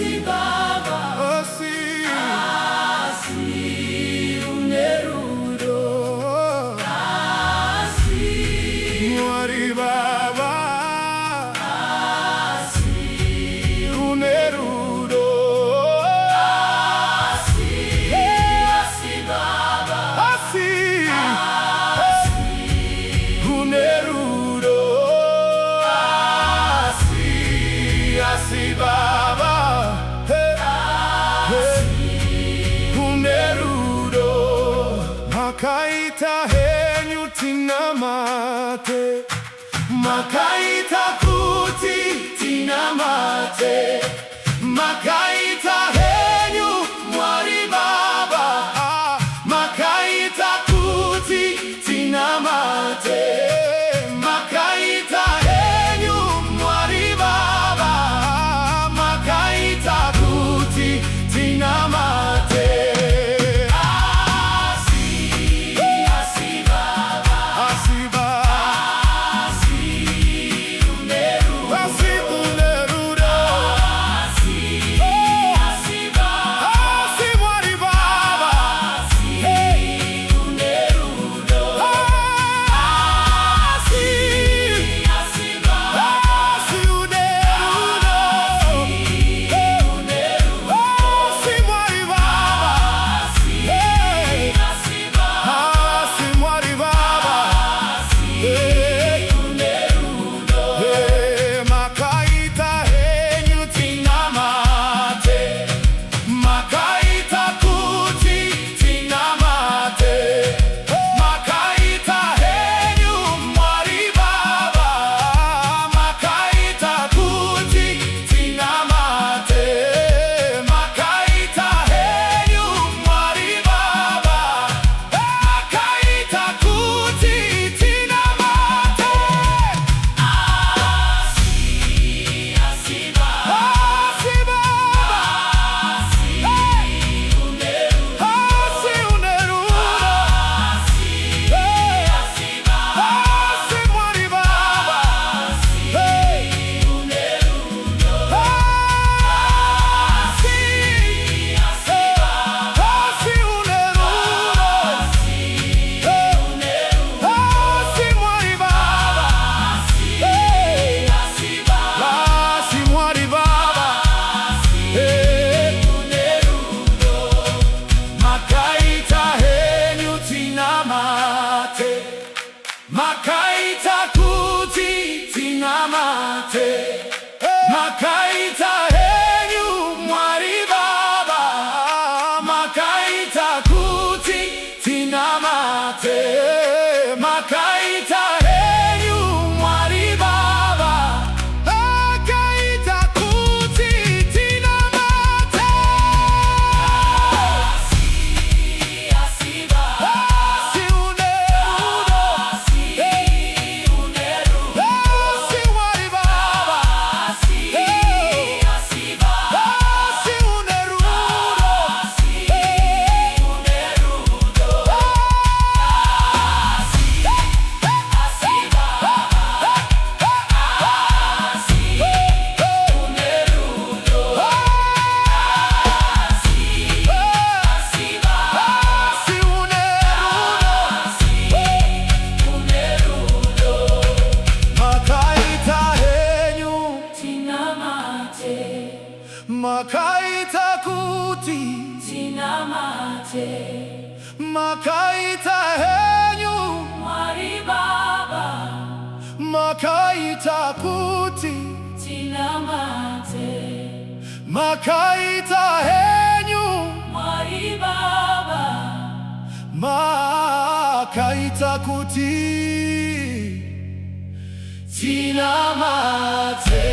asi baba, asi unerudo, asi Mwari baba, asi unerudo, asi baba, asi unerudo, asi baba, unerudo. Makaita henyu tinamate, makaita kuti tinamate, makaita henyu Mwari baba, makaita kuti tinamate, makaita henyu Mwari baba, makaita kuti tinamate. Makaita kuti tinamate, makaita henyu Mwari baba, makaita kuti tinamate, makaita henyu Mwari baba, makaita kuti tinamate. asi baba, Asi unerudo, asi Mwari baba, asi baba, asi unerudo, makaita henyu tinamate, makaita kuti tinamate, makaita henyu Mwari baba, makaita kuti tinamate, makaita henyu Mwari baba, makaita kuti tinamate.